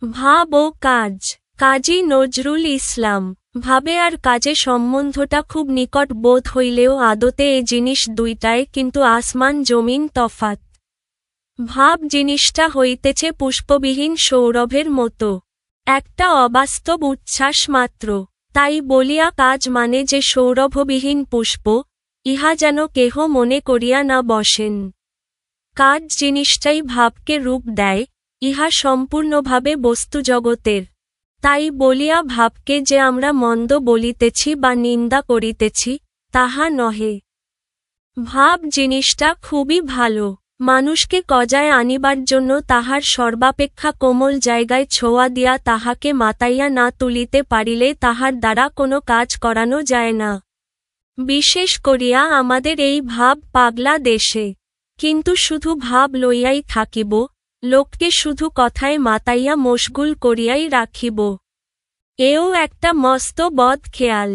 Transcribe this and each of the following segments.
ভাব ও কাজ। কাজী নজরুল ইসলাম। ভাবে আর কাজে সম্বন্ধটা খুব নিকট বোধ হইলেও আদতে এ জিনিস দুইটায় কিন্তু আসমান জমিন তফাত। ভাব জিনিসটা হইতেছে পুষ্পবিহীন সৌরভের মতো, একটা অবাস্তব উচ্ছ্বাস মাত্র। তাই বলিয়া কাজ মানে যে সৌরভবিহীন পুষ্প, ইহা যেন কেহ মনে করিয়া না বসেন। কাজ জিনিসটাই ভাবকে রূপ দেয়, ইহা সম্পূর্ণভাবে বস্তুজগতের। তাই বলিয়া ভাবকে যে আমরা মন্দ বলিতেছি বা নিন্দা করিতেছি, তাহা নহে। ভাব জিনিসটা খুবই ভালো। মানুষকে কজায় আনিবার জন্য তাহার সর্বাপেক্ষা কোমল জায়গায় ছোঁয়া দিয়া তাহাকে মাতাইয়া না তুলিতে পারিলে তাহার দ্বারা কোনো কাজ করানো যায় না। বিশেষ করিয়া আমাদের এই ভাব পাগলা দেশে। কিন্তু শুধু ভাব লইয়াই থাকিব, লোককে শুধু কথায় মাতাইয়া মশগুল করিয়াই রাখিব, এও একটা মস্ত বদ খেয়াল।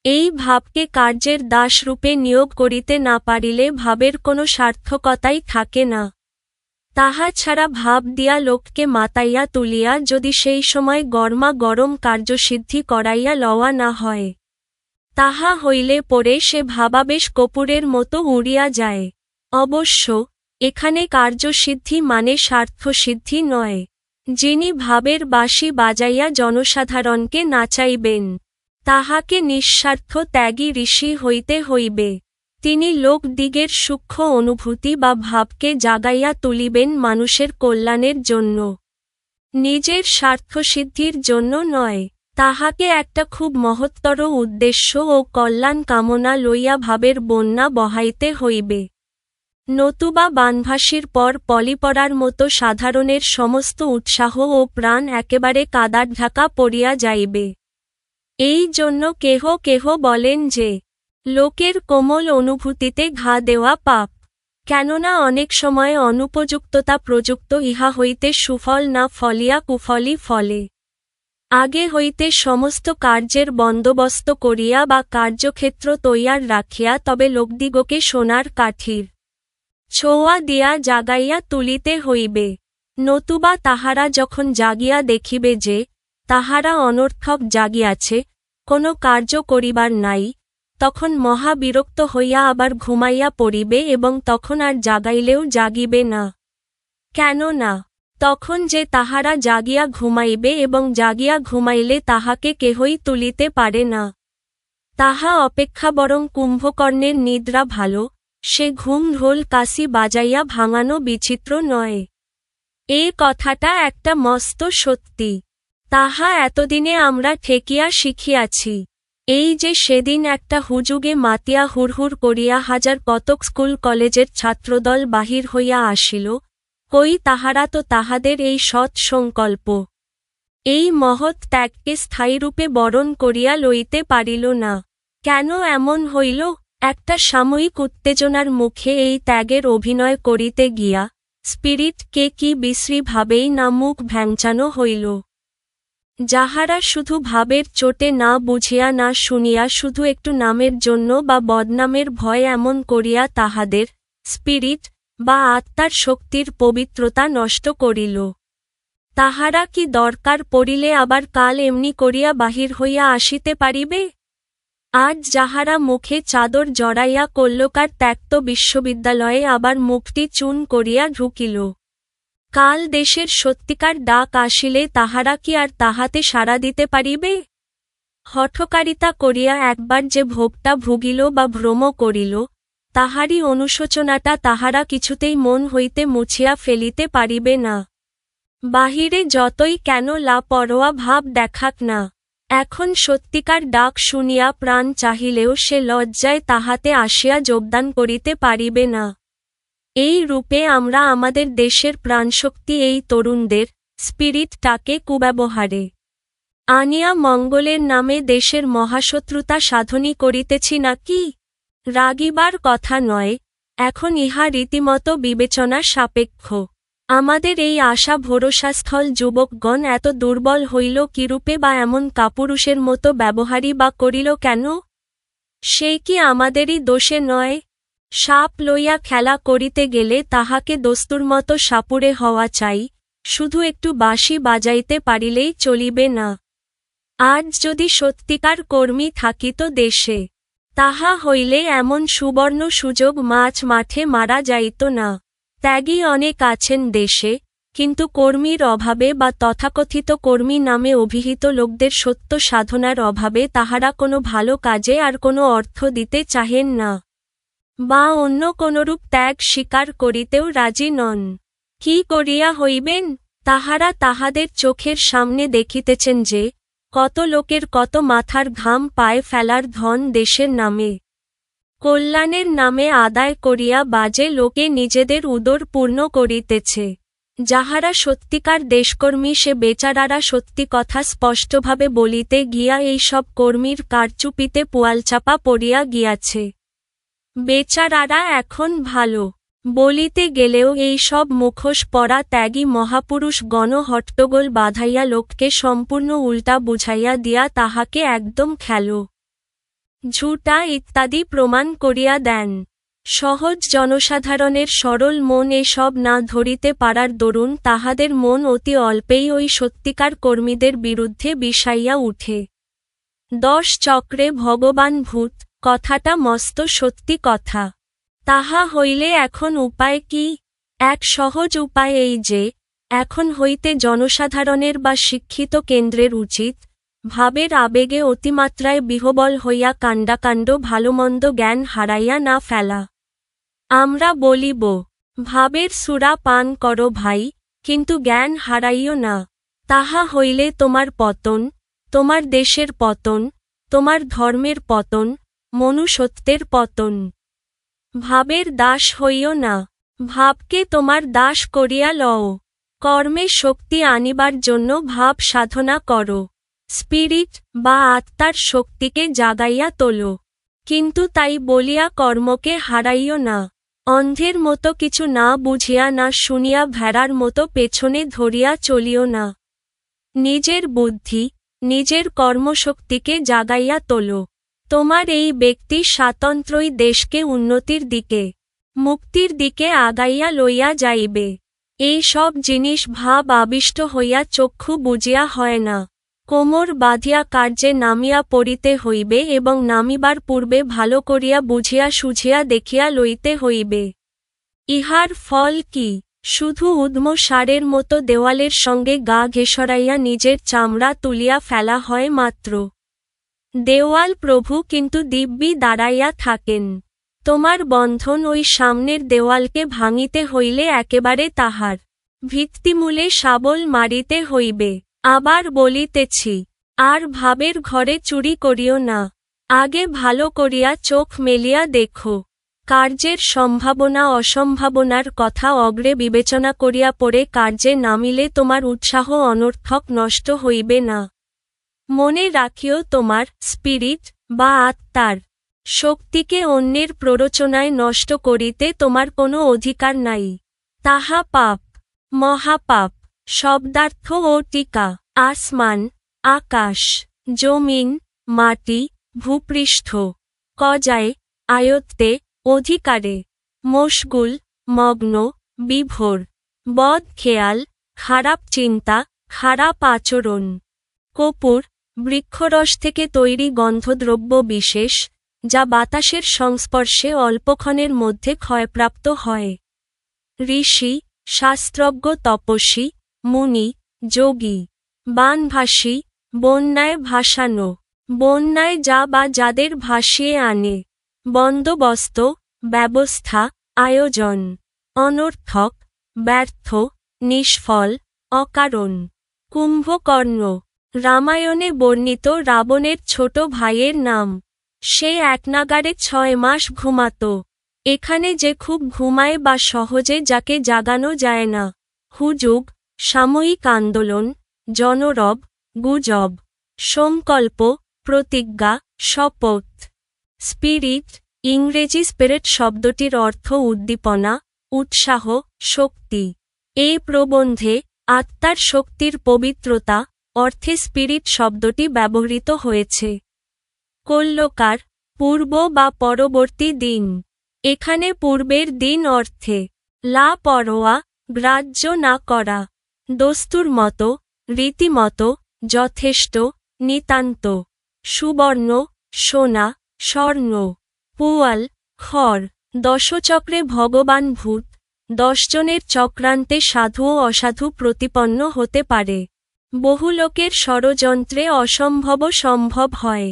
এই ভাবকে কার্যের দাসরূপে নিয়োগ করিতে না পারিলে ভাবের কোনো সার্থকতাই থাকে না। তাহা ছাড়া ভাব দিয়া লোককে মাতাইয়া তুলিয়া যদি সেই সময় গরমা গরম কার্যসিদ্ধি করাইয়া লওয়া না হয়, তাহা হইলে পরে সে ভাবাবেশ কপুরের মতো উড়িয়া যায়। অবশ্য এখানে কার্যসিদ্ধি মানে স্বার্থসিদ্ধি নয়। যিনি ভাবের বাঁশি বাজাইয়া জনসাধারণকে নাচাইবেন, তাহাকে নিঃস্বার্থ ত্যাগী ঋষি হইতে হইবে। তিনি লোকদিগের সূক্ষ্ম অনুভূতি বা ভাবকে জাগাইয়া তুলিবেন মানুষের কল্যাণের জন্য, নিজের স্বার্থসিদ্ধির জন্য নয়। তাহাকে একটা খুব মহত্তর উদ্দেশ্য ও কল্যাণ কামনা লইয়া ভাবের বন্যা বহাইতে হইবে। নতুবা বানভাসির পর পলিপড়ার মতো সাধারণের সমস্ত উৎসাহ ও প্রাণ একেবারে কাদার ঢাকা পড়িয়া যাইবে। এই জন্য কেহ কেহ বলেন যে, লোকের কোমল অনুভূতিতে ঘা দেওয়া পাপ। কেননা অনেক সময় অনুপযুক্ততা প্রযুক্ত ইহা হইতে সুফল না ফলিয়া কুফলই ফলে। আগে হইতে সমস্ত কার্যের বন্দোবস্ত করিয়া বা কার্যক্ষেত্র তৈয়ার রাখিয়া তবে লোকদিগকে সোনার কাঠির ছোঁয়া দিয়া জাগাইয়া তুলিতে হইবে। নতুবা তাহারা যখন জাগিয়া দেখিবে যে তাহারা অনর্থক জাগিয়াছে, কোনো কার্য করিবার নাই, তখন মহা বিরক্ত হইয়া আবার ঘুমাইয়া পড়িবে এবং তখন আর জাগাইলেও জাগিবে না। কেননা তখন যে তাহারা জাগিয়া ঘুমাইবে এবং জাগিয়া ঘুমাইলে তাহাকে কেহই তুলিতে পারে না। তাহা অপেক্ষা বরং কুম্ভকর্ণের নিদ্রা ভালো, সে ঘুম ঢোল কাশি বাজাইয়া ভাঙানো বিচিত্র নয়। এ কথাটা একটা মস্ত সত্যি। তাহা এতদিনে আমরা ঠেকিয়া শিখিয়াছি। এই যে সেদিন একটা হুজুগে মাতিয়া হুড়হুড় করিয়া হাজার কতক স্কুল কলেজের ছাত্রদল বাহির হইয়া আসিল, কই তাহারা তো তাহাদের এই সৎ সংকল্প, এই মহৎ ত্যাগকে স্থায়ীরূপে বরণ করিয়া লইতে পারিল না। কেন এমন হইল? একটা সাময়িক উত্তেজনার মুখে এই ত্যাগের অভিনয় করিতে গিয়া স্পিরিটকে কি বিশ্রীভাবেই না মুখ ভ্যাংচানো হইল। যাহারা শুধু ভাবের চোটে না বুঝিয়া না শুনিয়া শুধু একটু নামের জন্য বা বদনামের ভয় এমন করিয়া তাহাদের স্পিরিট বা আত্মার শক্তির পবিত্রতা নষ্ট করিল, তাহারা কি দরকার পড়িলে আবার কাল এমনি করিয়া বাহির হইয়া আসিতে পারিবে? আজ যাহারা মুখে চাদর জড়াইয়া কল্যকার ত্যক্ত বিশ্ববিদ্যালয়ে আবার মুখটি চূন করিয়া ঢুকিল, কাল দেশের সত্যিকার ডাক আসিলে তাহারা কি আর তাহাতে সাড়া দিতে পারিবে? হঠকারিতা করিয়া একবার যে ভোগটা ভুগিল বা ভ্রম করিল, তাহারই অনুশোচনাটা তাহারা কিছুতেই মন হইতে মুছিয়া ফেলিতে পারিবে না। বাহিরে যতই কেন লাপরোয়া ভাব দেখাক না, এখন সত্যিকার ডাক শুনিয়া প্রাণ চাহিলেও সে লজ্জায় তাহাতে আসিয়া যোগদান করিতে পারিবে না। এই রূপে আমরা আমাদের দেশের প্রাণশক্তি এই তরুণদের স্পিরিটটাকে কুব্যবহারে আনিয়া মঙ্গলের নামে দেশের মহাশত্রুতা সাধনই করিতেছি নাকি? রাগিবার কথা নয়, এখন ইহা রীতিমতো বিবেচনা সাপেক্ষ। আমাদের এই আশা ভরসাস্থল যুবকগণ এত দুর্বল হইল কিরূপে বা এমন কাপুরুষের মতো ব্যবহারই বা করিল কেন? সেই কি আমাদেরই দোষে নয়? সাপ লইয়া খেলা করিতে গেলে তাহাকে দস্তুর মতো সাপুড়ে হওয়া চাই, শুধু একটু বাঁশি বাজাইতে পারিলেই চলিবে না। আজ যদি সত্যিকার কর্মী থাকিত দেশে, তাহা হইলে এমন সুবর্ণ সুযোগ মাছ মাঠে মারা যাইত না। ত্যাগী অনেক আছেন দেশে, কিন্তু কর্মীর অভাবে বা তথাকথিত কর্মী নামে অভিহিত লোকদের সত্য সাধনার অভাবে তাহারা কোনো ভালো কাজে আর কোনো অর্থ দিতে চাহেন না, বা অন্য কোনরূপ ত্যাগ স্বীকার করিতেও রাজি নন। কি করিয়া হইবেন? তাহারা তাহাদের চোখের সামনে দেখিতেছেন যে, কত লোকের কত মাথার ঘাম পায়ে ফেলার ধন দেশের নামে, কল্যাণের নামে আদায় করিয়া বাজে লোকে নিজেদের উদর পূর্ণ করিতেছে। যাহারা সত্যিকার দেশকর্মী সে বেচারারা সত্যি কথা স্পষ্টভাবে বলিতে গিয়া এই সব কর্মীর কারচুপিতে পোয়ালচাপা পড়িয়া গিয়াছে। বেচারারা এখন ভালো বলিতে গেলেও এই সব মুখোশ পরা ত্যাগী মহাপুরুষ গণ হট্টগোল বাধাইয়া লোককে সম্পূর্ণ উল্টা বুঝাইয়া দিয়া তাহাকে একদম খেলো ঝুটা ইত্যাদি প্রমাণ করিয়া দেন। সহজ জনসাধারণের সরল মন এসব না ধরিতে পারার দরুন তাহাদের মন অতি অল্পেই ওই সত্যিকার কর্মীদের বিরুদ্ধে বিষাইয়া উঠে। 10 চক্রে ভগবান ভূত, কথাটা মস্ত সত্যি কথা। তাহা হইলে এখন উপায় কি? এক সহজ উপায় এই যে, এখন হইতে জনসাধারণের বা শিক্ষিত কেন্দ্রের উচিত, ভাবের আবেগে অতিমাত্রায় বিহ্বল হইয়া কাণ্ডাকাণ্ড ভালোমন্দ জ্ঞান হারাইয়া না ফেলা। আমরা বলিব, ভাবের সুরা পান করো ভাই, কিন্তু জ্ঞান হারাইও না। তাহা হইলে তোমার পতন, তোমার দেশের পতন, তোমার ধর্মের পতন, মনুষ্যত্বের পতন। ভাবের দাস হইও না, ভাবকে তোমার দাস করিয়া লও। কর্মে শক্তি আনিবার জন্য ভাব সাধনা করো, স্পিরিট বা আত্মার শক্তিকে জাগাইয়া তোলো। কিন্তু তাই বলিয়া কর্মকে হারাইও না। অন্ধের মতো কিছু না বুঝিয়া না শুনিয়া ভেড়ার মতো পেছনে ধরিয়া চলিও না। নিজের বুদ্ধি, নিজের কর্মশক্তিকে জাগাইয়া তোলো। তোমার এই ব্যক্তি স্বাতন্ত্র্যই দেশকে উন্নতির দিকে, মুক্তির দিকে আগাইয়া লইয়া যাইবে। এই সব জিনিস ভাব আবিষ্ট হইয়া চক্ষু বুজিয়া হয় না। কোমর বাঁধিয়া কার্যে নামিয়া পড়িতে হইবে এবং নামিবার পূর্বে ভালো করিয়া বুঝিয়া সুঝিয়া দেখিয়া লইতে হইবে। ইহার ফল কি? শুধু উদ্ম সারের মতো দেওয়ালের সঙ্গে গা ঘেঁষড়াইয়া নিজের চামড়া তুলিয়া ফেলা হয় মাত্র। দেওয়াল প্রভু কিন্তু দিব্যি দাঁড়াইয়া থাকেন। তোমার বন্ধন ওই সামনের দেওয়ালকে ভাঙিতে হইলে একেবারে তাহার ভিত্তিমূলে শাবল মারিতে হইবে। আবার বলিতেছি, আর ভাবের ঘরে চুরি করিও না। আগে ভালো করিয়া চোখ মেলিয়া দেখো। কার্যের সম্ভাবনা অসম্ভাবনার কথা অগ্রে বিবেচনা করিয়া পড়ে কার্যে নামিলে তোমার উৎসাহ অনর্থক নষ্ট হইবে না। মনে রাখিও তোমার স্পিরিট বা আত্মার শক্তিকে অন্যের প্ররোচনায় নষ্ট করিতে তোমার কোনো অধিকার নাই। তাহা পাপ, মহাপাপ। শব্দার্থ ও টিকা। আসমান, আকাশ, জমিন, মাটি, ভূপৃষ্ঠ। কজায়, আয়ত্তে, অধিকারে। মশগুল, মগ্ন, বিভোর। বদ খেয়াল, খারাপ চিন্তা, খারাপ আচরণ। কপুর, বৃক্ষরস থেকে তৈরি গন্ধদ্রব্য বিশেষ, যা বাতাসের সংস্পর্শে অল্পক্ষণের মধ্যে ক্ষয়প্রাপ্ত হয়। ঋষি, শাস্ত্রজ্ঞ তপস্বী, মুনি, যোগী। বানভাসী, বন্যায় ভাসানো। বন্যায় যা বা যাদের ভাসিয়ে আনে। বন্দোবস্ত, ব্যবস্থা, আয়োজন। অনর্থক, ব্যর্থ, নিষ্ফল, অকারণ। কুম্ভকর্ণ, রামায়ণে বর্ণিত রাবণের ছোট ভাইয়ের নাম। সে একনাগাড়ে 6 মাস ঘুমাত। এখানে যে খুব ঘুমায় বা সহজে যাকে জাগানো যায় না। হুজুগ, সাময়িক আন্দোলন, জনরব, গুজব। সংকল্প, প্রতিজ্ঞা, শপথ। স্পিরিট, ইংরেজি স্পিরিট শব্দটির অর্থ উদ্দীপনা, উৎসাহ, শক্তি। এই প্রবন্ধে আত্মার শক্তির পবিত্রতা অর্থে স্পিরিট শব্দটি ব্যবহৃত হয়েছে। কল্যকার, পূর্ব বা পরবর্তী দিন। এখানে পূর্বের দিন অর্থে লা পরোয়া, গ্রাহ্য না করা। দস্তুর মতো, রীতিমতো, যথেষ্ট, নিতান্ত, সুবর্ণ, সোনা, স্বর্ণ, পুয়াল, খড়, দশচক্রে ভগবান ভূত, 10 জনের চক্রান্তে সাধু ও অসাধু প্রতিপন্ন হতে পারে। বহু লোকের ষড়যন্ত্রে অসম্ভব সম্ভব হয়।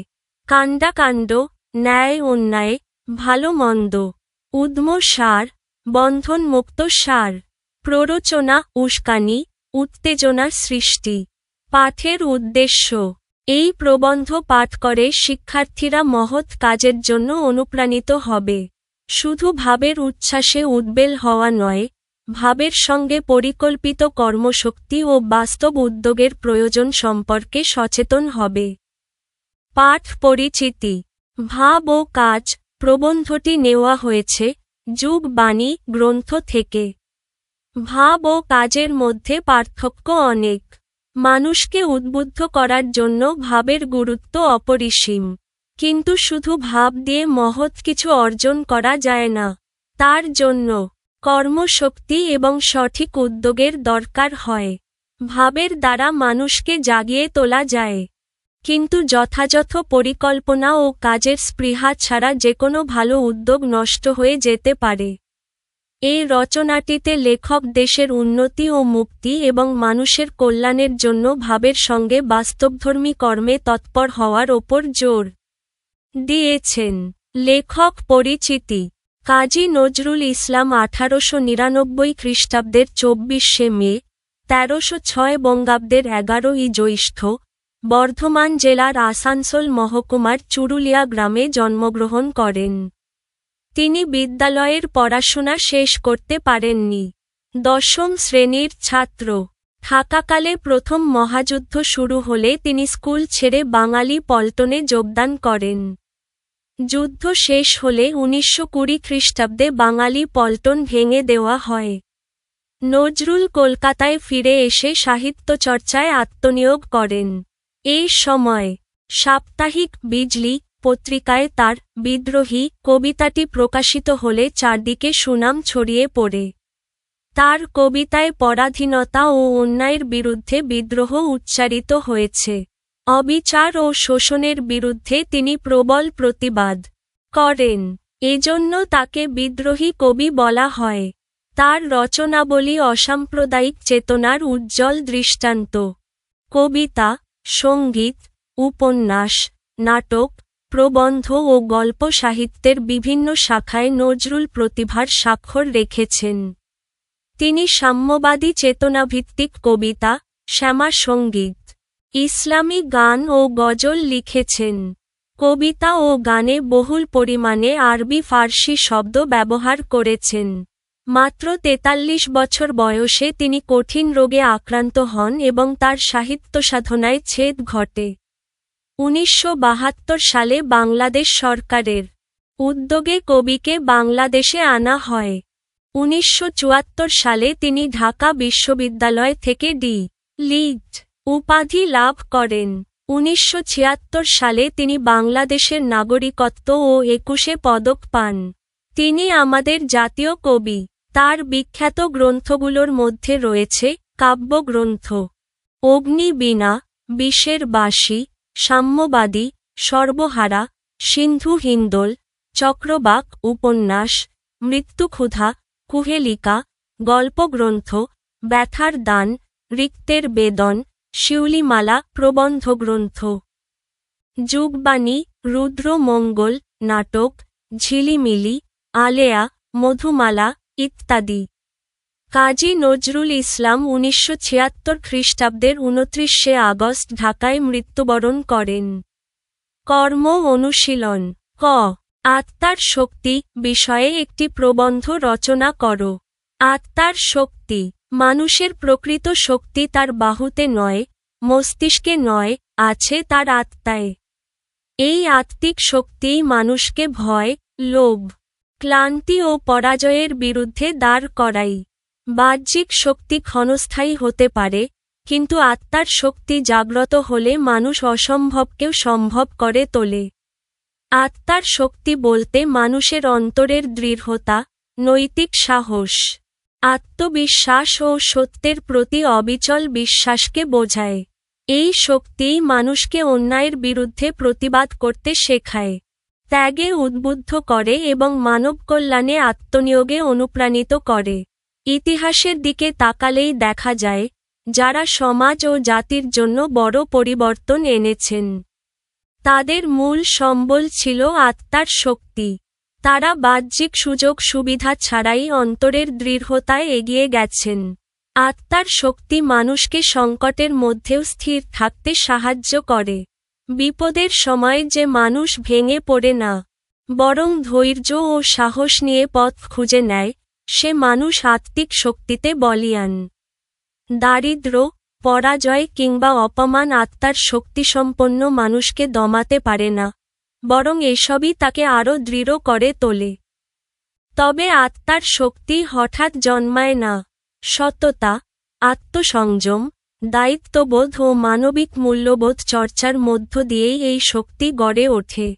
কাণ্ডাকাণ্ড, ন্যায় অন্যায়, ভালো মন্দ, উদ্যম সার, বন্ধনমুক্ত সার, প্ররোচনা, উস্কানি, উত্তেজনার সৃষ্টি। পাঠের উদ্দেশ্য। এই প্রবন্ধ পাঠ করে শিক্ষার্থীরা মহৎ কাজের জন্য অনুপ্রাণিত হবে। শুধু ভাবের উচ্ছ্বাসে উদ্বেল হওয়া নয়, ভাবের সঙ্গে পরিকল্পিত কর্মশক্তি ও বাস্তব উদ্যোগের প্রয়োজন সম্পর্কে সচেতন হবে। পাঠ পরিচিতি। ভাব ও কাজ প্রবন্ধটি নেওয়া হয়েছে যুগ বাণী গ্রন্থ থেকে। ভাব ও কাজের মধ্যে পার্থক্য অনেক। মানুষকে উদ্বুদ্ধ করার জন্য ভাবের গুরুত্ব অপরিসীম। কিন্তু শুধু ভাব দিয়ে মহৎ কিছু অর্জন করা যায় না। তার জন্য কর্মশক্তি এবং সঠিক উদ্যোগের দরকার হয়। ভাবের দ্বারা মানুষকে জাগিয়ে তোলা যায়, কিন্তু যথাযথ পরিকল্পনা ও কাজের স্পৃহা ছাড়া যেকোনো ভালো উদ্যোগ নষ্ট হয়ে যেতে পারে। এই রচনাটিতে লেখক দেশের উন্নতি ও মুক্তি এবং মানুষের কল্যাণের জন্য ভাবের সঙ্গে বাস্তবধর্মী কর্মে তৎপর হওয়ার ওপর জোর দিয়েছেন। লেখক পরিচিতি। কাজী নজরুল ইসলাম 1899 খ্রিস্টাব্দের 24শে মে, 1306 বঙ্গাব্দের 11ই জ্যৈষ্ঠ, বর্ধমান জেলার আসানসোল মহকুমার চুরুলিয়া গ্রামে জন্মগ্রহণ করেন। তিনি বিদ্যালয়ের পড়াশোনা শেষ করতে পারেননি। 10ম শ্রেণীর ছাত্র থাকাকালে প্রথম মহাযুদ্ধ শুরু হলে তিনি স্কুল ছেড়ে বাঙালি পল্টনে যোগদান করেন। যুদ্ধ শেষ হলে 1920 খ্রিস্টাব্দে বাঙালি পল্টন ভেঙে দেওয়া হয়। নজরুল কলকাতায় ফিরে এসে সাহিত্যচর্চায় আত্মনিয়োগ করেন। এই সময় সাপ্তাহিক বিজলি পত্রিকায় তার বিদ্রোহী কবিতাটি প্রকাশিত হলে চারদিকে সুনাম ছড়িয়ে পড়ে। তার কবিতায় পরাধীনতা ও অন্যায়ের বিরুদ্ধে বিদ্রোহ উচ্চারিত হয়েছে। অবিচার ও শোষণের বিরুদ্ধে তিনি প্রবল প্রতিবাদ করেন। এজন্য তাকে বিদ্রোহী কবি বলা হয়। তার রচনাবলী অসাম্প্রদায়িক চেতনার উজ্জ্বল দৃষ্টান্ত। কবিতা, সঙ্গীত, উপন্যাস, নাটক, প্রবন্ধ ও গল্প সাহিত্যের বিভিন্ন শাখায় নজরুল প্রতিভার স্বাক্ষর রেখেছেন। তিনি সাম্যবাদী চেতনাভিত্তিক কবিতা, শ্যামা সঙ্গীত, ইসলামী গান ও গজল লিখেছেন। কবিতা ও গানে বহুল পরিমাণে আরবি ফার্সি শব্দ ব্যবহার করেছেন। মাত্র 43 বছর বয়সে তিনি কঠিন রোগে আক্রান্ত হন এবং তার সাহিত্যসাধনায় ছেদ ঘটে। 1972 সালে বাংলাদেশ সরকারের উদ্যোগে কবিকে বাংলাদেশে আনা হয়। 1974 সালে তিনি ঢাকা বিশ্ববিদ্যালয় থেকে ডি.লিট উপাধি লাভ করেন। 1976 সালে তিনি বাংলাদেশের নাগরিকত্ব ও 21 পদক পান। তিনি আমাদের জাতীয় কবি। তার বিখ্যাত গ্রন্থগুলোর মধ্যে রয়েছে কাব্যগ্রন্থ অগ্নিবীণা, বিষের বাঁশি, সাম্যবাদী, সর্বহারা, সিন্ধু হিন্দোল, চক্রবাক উপন্যাস, মৃত্যুক্ষুধা, কুহেলিকা, গল্পগ্রন্থ, ব্যথার দান, রিক্তের বেদন, শিউলিমালা প্রবন্ধগ্রন্থ, যুগবাণী, রুদ্রমঙ্গল, নাটক, ঝিলিমিলি, আলেয়া, মধুমালা ইত্যাদি। কাজী নজরুল ইসলাম 1976 খ্রিস্টাব্দের 29শে আগস্ট ঢাকায় মৃত্যুবরণ করেন। কর্ম অনুশীলন। ক. আত্মার শক্তি বিষয়ে একটি প্রবন্ধ রচনা করো। আত্মার শক্তি। মানুষের প্রকৃত শক্তি তার বাহুতে নয়, মস্তিষ্কে নয়, আছে তার আত্মায়। এই আত্মিক শক্তিই মানুষকে ভয়, লোভ, ক্লান্তি ও পরাজয়ের বিরুদ্ধে দাঁড় করায়। বাহ্যিক শক্তি ক্ষণস্থায়ী হতে পারে, কিন্তু আত্মার শক্তি জাগ্রত হলে মানুষ অসম্ভবকেও সম্ভব করে তোলে। আত্মার শক্তি বলতে মানুষের অন্তরের দৃঢ়তা, নৈতিক সাহস, আত্মবিশ্বাস ও সত্যের প্রতি অবিচল বিশ্বাসকে বোঝায়। এই শক্তিই মানুষকে অন্যায়ের বিরুদ্ধে প্রতিবাদ করতে শেখায়, ত্যাগে উদ্বুদ্ধ করে এবং মানবকল্যাণে আত্মনিয়োগে অনুপ্রাণিত করে। ইতিহাসের দিকে তাকালেই দেখা যায়, যারা সমাজ ও জাতির জন্য বড় পরিবর্তন এনেছেন, তাদের মূল সম্বল ছিল আত্মার শক্তি। তারা বাহ্যিক সুযোগ সুবিধা ছাড়াই অন্তরের দৃঢ়তায় এগিয়ে গেছেন। আত্মার শক্তি মানুষকে সংকটের মধ্যেও স্থির থাকতে সাহায্য করে। বিপদের সময় যে মানুষ ভেঙে পড়ে না, বরং ধৈর্য ও সাহস নিয়ে পথ খুঁজে নেয়, সে মানুষ আত্মিক শক্তিতে বলীয়ান। দারিদ্র্য, পরাজয় কিংবা অপমান আত্মার শক্তিসম্পন্ন মানুষকে দমাতে পারে না, বরং এসবই তাকে আরও দৃঢ় করে তোলে। তবে আত্মার শক্তি হঠাৎ জন্মায় না। সততা, আত্মসংযম, দায়িত্ববোধ ও মানবিক মূল্যবোধ চর্চার মধ্য দিয়েই এই শক্তি গড়ে ওঠে।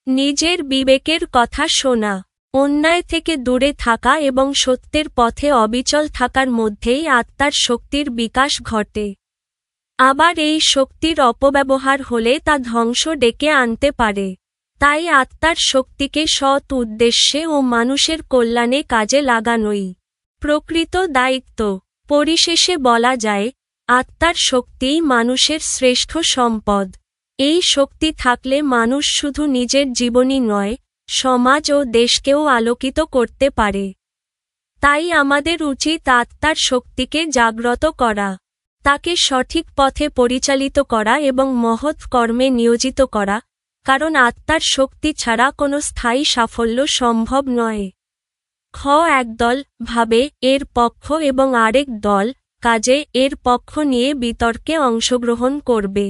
নিজের বিবেকের কথা শোনা, অন্যায় থেকে দূরে থাকা এবং সত্যের পথে অবিচল থাকার মধ্যেই আত্মার শক্তির বিকাশ ঘটে। আবার এই শক্তির অপব্যবহার হলে তা ধ্বংস ডেকে আনতে পারে। তাই আত্মার শক্তিকে সৎ উদ্দেশ্যে ও মানুষের কল্যাণে কাজে লাগানোই প্রকৃত দায়িত্ব। পরিশেষে বলা যায়, আত্মার শক্তিই মানুষের শ্রেষ্ঠ সম্পদ। এই শক্তি থাকলে মানুষ শুধু নিজের জীবনই নয়, সমাজ ও দেশকেও আলোকিত করতে পারে। তাই আমাদের উচিত আত্মার শক্তিকে জাগ্রত করা, তাকে সঠিক পথে পরিচালিত করা এবং মহৎ কর্মে নিয়োজিত করা, কারণ আত্মার শক্তি ছাড়া কোনো স্থায়ী সাফল্য সম্ভব নয়। এক দল ভাবে এর পক্ষ এবং আরেক দল কাজে এর পক্ষ নিয়ে বিতর্কে অংশগ্রহণ করবে।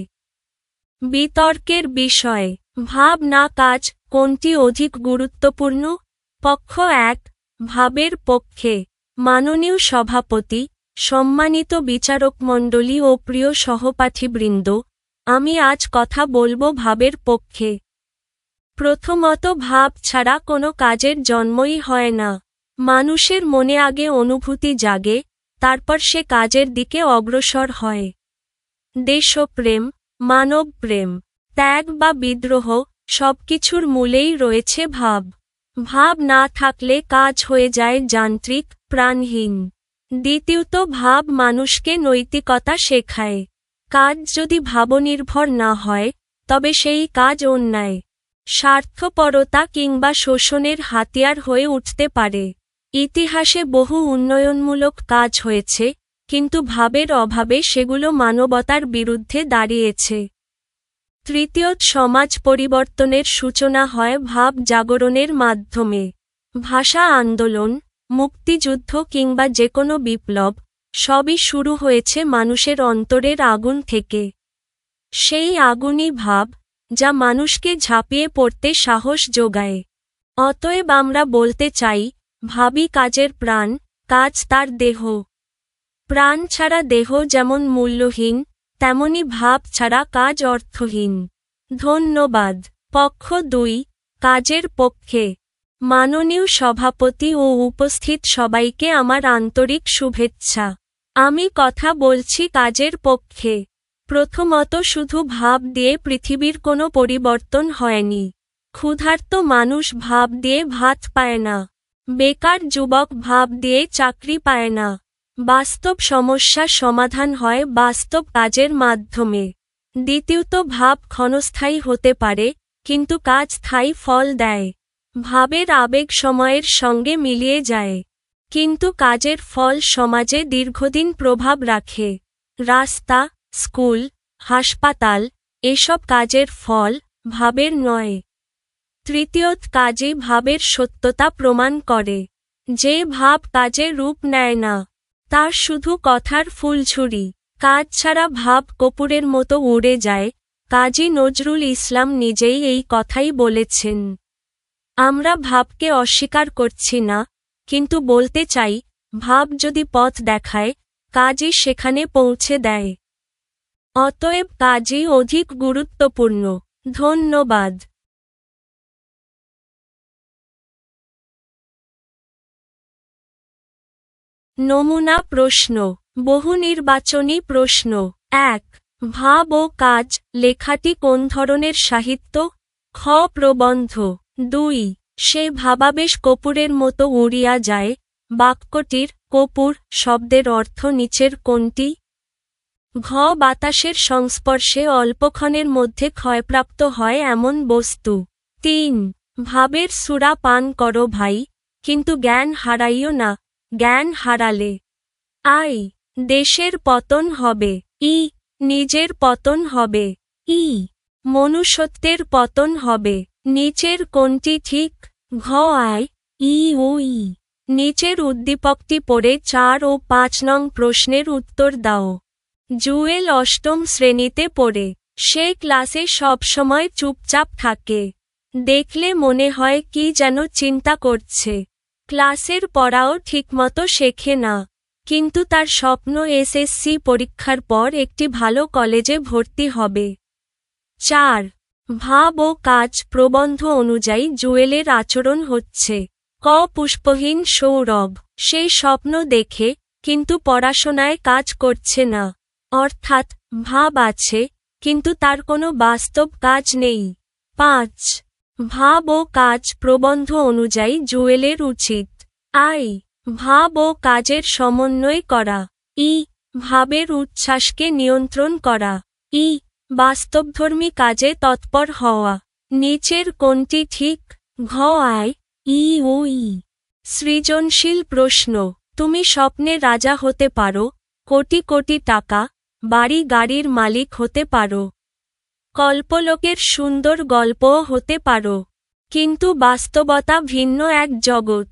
বিতর্কের বিষয়, ভাব না কাজ, কোনটি অধিক গুরুত্বপূর্ণ? পক্ষ ১, ভাবের পক্ষে। মাননীয় সভাপতি, সম্মানিত বিচারকমণ্ডলী ও প্রিয় সহপাঠীবৃন্দ, আমি আজ কথা বলবো ভাবের পক্ষে। প্রথমত, ভাব ছাড়া কোনো কাজের জন্মই হয় না। মানুষের মনে আগে অনুভূতি জাগে, তারপর সে কাজের দিকে অগ্রসর হয়। দেশপ্রেম, মানবপ্রেম, ত্যাগ বা বিদ্রোহ, সবকিছুর মূলেই রয়েছে ভাব। ভাব না থাকলে কাজ হয়ে যায় যান্ত্রিক, প্রাণহীন। দ্বিতীয়ত, ভাব মানুষকে নৈতিকতা শেখায়। কাজ যদি ভাবনির্ভর না হয়, তবে সেই কাজ অন্যায়, স্বার্থপরতা কিংবা শোষণের হাতিয়ার হয়ে উঠতে পারে। ইতিহাসে বহু উন্নয়নমূলক কাজ হয়েছে, কিন্তু ভাবের অভাবে সেগুলো মানবতার বিরুদ্ধে দাঁড়িয়েছে। তৃতীয়ত, সমাজ পরিবর্তনের সূচনা হয় ভাব জাগরণের মাধ্যমে। ভাষা আন্দোলন, মুক্তিযুদ্ধ কিংবা যে কোনো বিপ্লব, সবই শুরু হয়েছে মানুষের অন্তরের আগুন থেকে। সেই আগুনই ভাব, যা মানুষকে ঝাঁপিয়ে পড়তে সাহস যোগায়। অতএব আমরা বলতে চাই, ভাবই কাজের প্রাণ, কাজ তার দেহ। প্রাণ ছাড়া দেহ যেমন মূল্যহীন, তেমনি ভাব ছাড়া কাজ অর্থহীন। ধন্যবাদ। পক্ষ ২, কাজের পক্ষে। মাননীয় সভাপতি ও উপস্থিত সবাইকে আমার আন্তরিক শুভেচ্ছা। আমি কথা বলছি কাজের পক্ষে। প্রথমত, শুধু ভাব দিয়ে পৃথিবীর কোনো পরিবর্তন হয়নি। ক্ষুধার্ত মানুষ ভাব দিয়ে ভাত পায় না। বেকার যুবক ভাব দিয়ে চাকরি পায় না। বাস্তব সমস্যার সমাধান হয় বাস্তব কাজের মাধ্যমে। দ্বিতীয়ত, ভাব ক্ষণস্থায়ী হতে পারে, কিন্তু কাজ স্থায়ী ফল দেয়। ভাবের আবেগ সময়ের সঙ্গে মিলিয়ে যায়, কিন্তু কাজের ফল সমাজে দীর্ঘদিন প্রভাব রাখে। রাস্তা, স্কুল, হাসপাতাল, এসব কাজের ফল, ভাবের নয়। তৃতীয়ত, কাজই ভাবের সত্যতা প্রমাণ করে। যে ভাব কাজে রূপ নেয় না, তার শুধু কথার ফুলঝুরি। কাজ ছাড়া ভাব কপুরের মতো উড়ে যায়। কাজী নজরুল ইসলাম নিজেই এই কথাই বলেছেন। আমরা ভাবকে অস্বীকার করছি না, কিন্তু বলতে চাই, ভাব যদি পথ দেখায়, কাজই সেখানে পৌঁছে দেয়। অতএব কাজই অধিক গুরুত্বপূর্ণ। ধন্যবাদ। নমুনা প্রশ্ন, বহুনির্বাচনী প্রশ্ন। ১. ভাব ও কাজ লেখাটি কোন ধরনের সাহিত্য? খ. প্রবন্ধ। ২. সে ভাবাবেশ কপুরের মতো উড়িয়া যায় বাক্যটির কপুর শব্দের অর্থ নিচের কোনটি? ঘ. বাতাসের সংস্পর্শে অল্পক্ষণের মধ্যে ক্ষয়প্রাপ্ত হয় এমন বস্তু। ৩. ভাবের সুরা পান করো ভাই, কিন্তু জ্ঞান হারাইও না, জ্ঞান হারালে আই. দেশের পতন হবে। ই. নিজের পতন হবে। ই. মনুষ্যত্বের পতন হবে। নিচের কোনটি ঠিক? ঘ. আই, ই ও ই। নিচের উদ্দীপকটি পড়ে ৪ ও ৫ নং প্রশ্নের উত্তর দাও। জুয়েল অষ্টম শ্রেণীতে পড়ে। সে ক্লাসে সবসময় চুপচাপ থাকে। দেখলে মনে হয় কি যেন চিন্তা করছে। ক্লাসের পড়াও ঠিকমতো শেখে না, কিন্তু তার স্বপ্ন এসএসসি পরীক্ষার পর একটি ভালো কলেজে ভর্তি হবে। ৪. ভাব ও কাজ প্রবন্ধ অনুযায়ী জুয়েলের আচরণ হচ্ছে। ক. পুষ্পহীন সৌরভ। সে স্বপ্ন দেখে, কিন্তু পড়াশোনায় কাজ করছে না। অর্থাৎ ভাব আছে, কিন্তু তার কোনো বাস্তব কাজ নেই। ৫. ভাব ও কাজ প্রবন্ধ অনুযায়ী জুয়েলের উচিত আই. ভাব ও কাজের সমন্বয় করা। ই. ভাবের উচ্ছ্বাসকে নিয়ন্ত্রণ করা। ই. বাস্তবধর্মী কাজে তৎপর হওয়া। নিচের কোনটি ঠিক? ঘ. আই, ই ও ই। সৃজনশীল প্রশ্ন। তুমি স্বপ্নে রাজা হতে পারো, কোটি কোটি টাকা, বাড়ি গাড়ির মালিক হতে পারো, কল্পলোকের সুন্দর গল্পও হতে পারো, কিন্তু বাস্তবতা ভিন্ন এক জগৎ।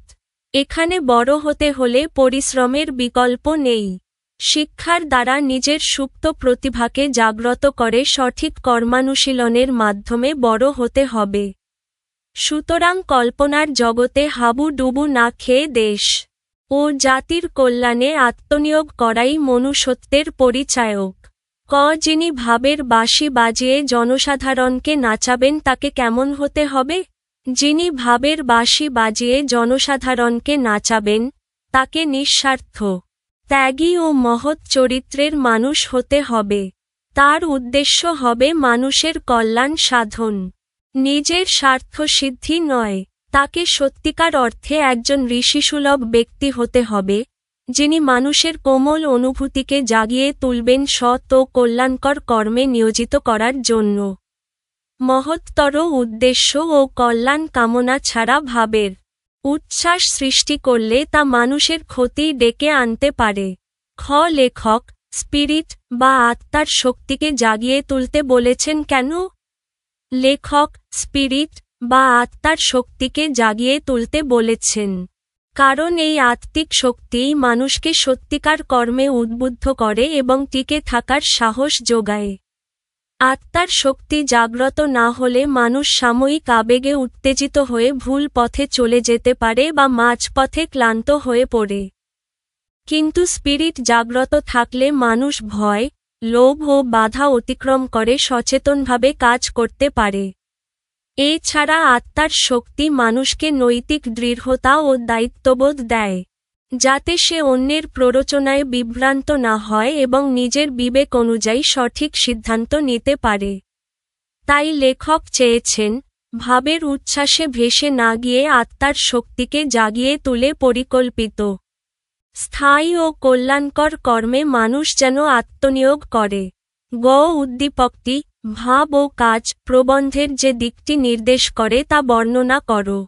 এখানে বড় হতে হলে পরিশ্রমের বিকল্প নেই। শিক্ষার দ্বারা নিজের সুপ্ত প্রতিভাকে জাগ্রত করে সঠিক কর্মানুশীলনের মাধ্যমে বড় হতে হবে। সুতরাং কল্পনার জগতে হাবুডুবু না খেয়ে দেশ ও জাতির কল্যাণে আত্মনিয়োগ করাই মনুষ্যত্বের পরিচায়ক। ক. যিনি ভাবের বাঁশি বাজিয়ে জনসাধারণকে নাচাবেন তাকে কেমন হতে হবে? যিনি ভাবের বাঁশি বাজিয়ে জনসাধারণকে নাচাবেন, তাকে নিঃস্বার্থ, ত্যাগী ও মহৎ চরিত্রের মানুষ হতে হবে। তার উদ্দেশ্য হবে মানুষের কল্যাণ সাধন, নিজের স্বার্থসিদ্ধি নয়। তাকে সত্যিকার অর্থে একজন ঋষিসুলভ ব্যক্তি হতে হবে, যিনি মানুষের কোমল অনুভূতিকে জাগিয়ে তুলবেন সৎ ও কল্যাণকর কর্মে নিয়োজিত করার জন্য। মহত্তর উদ্দেশ্য ও কল্যাণ কামনা ছাড়া ভাবের উচ্ছ্বাস সৃষ্টি করলে তা মানুষের ক্ষতি ডেকে আনতে পারে। খ. লেখক স্পিরিট বা আত্মার শক্তিকে জাগিয়ে তুলতে বলেছেন কেন? লেখক স্পিরিট বা আত্মার শক্তিকে জাগিয়ে তুলতে বলেছেন কারণ এই আত্মিক শক্তিই মানুষকে সত্যিকার কর্মে উদ্বুদ্ধ করে এবং টিকে থাকার সাহস যোগায়। আত্মার শক্তি জাগ্রত না হলে মানুষ সাময়িক আবেগে উত্তেজিত হয়ে ভুল পথে চলে যেতে পারে বা মাঝপথে ক্লান্ত হয়ে পড়ে। কিন্তু স্পিরিট জাগ্রত থাকলে মানুষ ভয়, লোভ ও বাধা অতিক্রম করে সচেতনভাবে কাজ করতে পারে। এছাড়া আত্মার শক্তি মানুষকে নৈতিক দৃঢ়তা ও দায়িত্ববোধ দেয়, যাতে সে অন্যের প্ররোচনায় বিভ্রান্ত না হয় এবং নিজের বিবেক অনুযায়ী সঠিক সিদ্ধান্ত নিতে পারে। তাই লেখক চেয়েছেন, ভাবের উচ্ছ্বাসে ভেসে না গিয়ে আত্মার শক্তিকে জাগিয়ে তুলে পরিকল্পিত, স্থায়ী ও কল্যাণকর কর্মে মানুষ যেন আত্মনিয়োগ করে। গ. উদ্দীপকটি ভাব ও কাজ প্রবন্ধের যে দিকটি নির্দেশ করে তা বর্ণনা করো।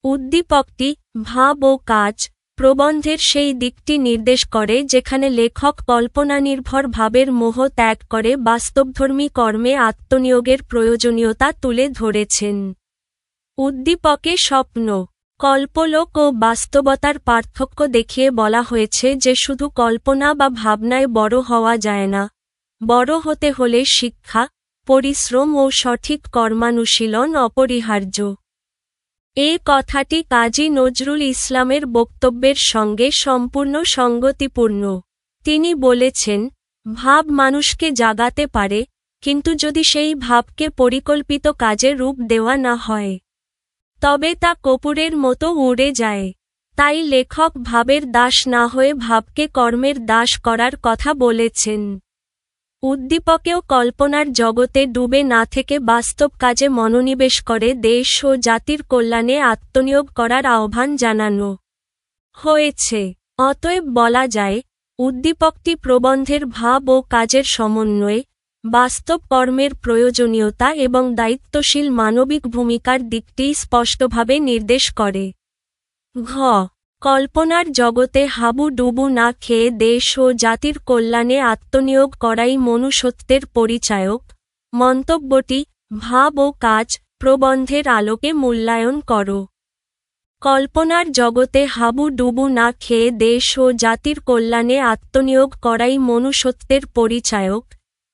উদ্দীপকটি ভাব ও কাজ প্রবন্ধের সেই দিকটি নির্দেশ করে যেখানে লেখক কল্পনানির্ভর ভাবের মোহ ত্যাগ করে বাস্তবধর্মী কর্মে আত্মনিয়োগের প্রয়োজনীয়তা তুলে ধরেছেন। উদ্দীপকে স্বপ্ন, কল্পলোক ও বাস্তবতার পার্থক্য দেখিয়ে বলা হয়েছে যে শুধু কল্পনা বা ভাবনায় বড় হওয়া যায় না, বড় হতে হলে শিক্ষা, পরিশ্রম ও সঠিক কর্মানুশীলন অপরিহার্য। এ কথাটি কাজী নজরুল ইসলামের বক্তব্যের সঙ্গে সম্পূর্ণ সঙ্গতিপূর্ণ। তিনি বলেছেন, ভাব মানুষকে জাগাতে পারে, কিন্তু যদি সেই ভাবকে পরিকল্পিত কাজে রূপ দেওয়া না হয়, তবে তা কপুরের মতো উড়ে যায়। তাই লেখক ভাবের দাস না হয়ে ভাবকে কর্মের দাস করার কথা বলেছেন। উদ্দীপকেও কল্পনার জগতে ডুবে না থেকে বাস্তব কাজে মনোনিবেশ করে দেশ ও জাতির কল্যাণে আত্মনিয়োগ করার আহ্বান জানানো হয়েছে। অতএব বলা যায়, উদ্দীপকটি প্রবন্ধের ভাব ও কাজের সমন্বয়ে বাস্তব কর্মের প্রয়োজনীয়তা এবং দায়িত্বশীল মানবিক ভূমিকার দিকটি স্পষ্টভাবে নির্দেশ করে। ঘ. কল্পনার জগতে হাবুডুবু না খেয়ে দেশ ও জাতির কল্যাণে আত্মনিয়োগ করাই মনুষ্যত্বের পরিচায়ক। মন্তব্যটি ভাব ও কাজ প্রবন্ধের আলোকে মূল্যায়ন করো। কল্পনার জগতে হাবুডুবু না খেয়ে দেশ ও জাতির কল্যাণে আত্মনিয়োগ করাই মনুষ্যত্বের পরিচায়ক।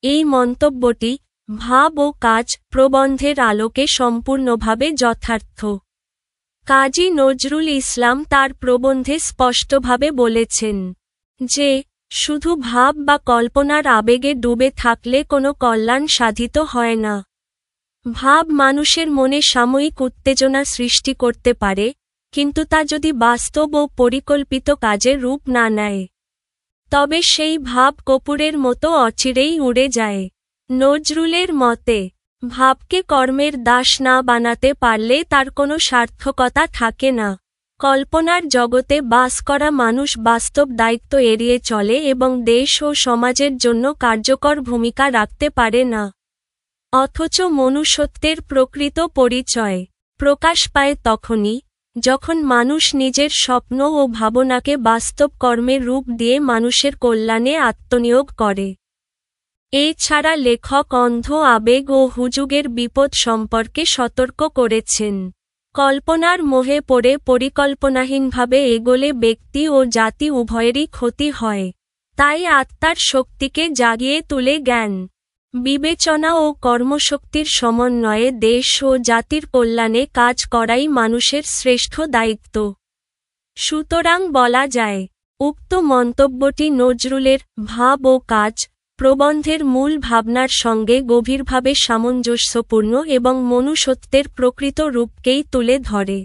এই মন্তব্যটি ভাব ও কাজ প্রবন্ধের আলোকে সম্পূর্ণভাবে যথার্থ। কাজী নজরুল ইসলাম তার প্রবন্ধে স্পষ্টভাবে বলেছেন যে, শুধু ভাব বা কল্পনার আবেগে ডুবে থাকলে কোনো কল্যাণ সাধিত হয় না। ভাব মানুষের মনে সাময়িক উত্তেজনা সৃষ্টি করতে পারে, কিন্তু তা যদি বাস্তব ও পরিকল্পিত কাজে রূপ না নেয়, তবে সেই ভাব কর্পূরের মতো অচিরেই উড়ে যায়। নজরুলের মতে, ভাবকে কর্মের দাস না বানাতে পারলে তার কোনো সার্থকতা থাকে না। কল্পনার জগতে বাস করা মানুষ বাস্তব দায়িত্ব এড়িয়ে চলে এবং দেশ ও সমাজের জন্য কার্যকর ভূমিকা রাখতে পারে না। অথচ মনুষ্যত্বের প্রকৃত পরিচয় প্রকাশ পায় তখনই, যখন মানুষ নিজের স্বপ্ন ও ভাবনাকে বাস্তব কর্মের রূপ দিয়ে মানুষের কল্যাণে আত্মনিয়োগ করে। এছাড়া লেখক অন্ধ আবেগ ও হুজুগের বিপদ সম্পর্কে সতর্ক করেছেন। কল্পনার মোহে পড়ে পরিকল্পনাহীনভাবে এগোলে ব্যক্তি ও জাতি উভয়েরই ক্ষতি হয়। তাই আত্মার শক্তিকে জাগিয়ে তুলে জ্ঞান, বিবেচনা ও কর্মশক্তির সমন্বয়ে দেশ ও জাতির কল্যাণে কাজ করাই মানুষের শ্রেষ্ঠ দায়িত্ব। সুতরাং বলা যায়, উক্ত মন্তব্যটি নজরুলের ভাব ও কাজ প্রবন্ধের মূল ভাবনার সঙ্গে গভীরভাবে সামঞ্জস্যপূর্ণ এবং মনুষ্যত্বের প্রকৃত রূপকেই তুলে ধরে।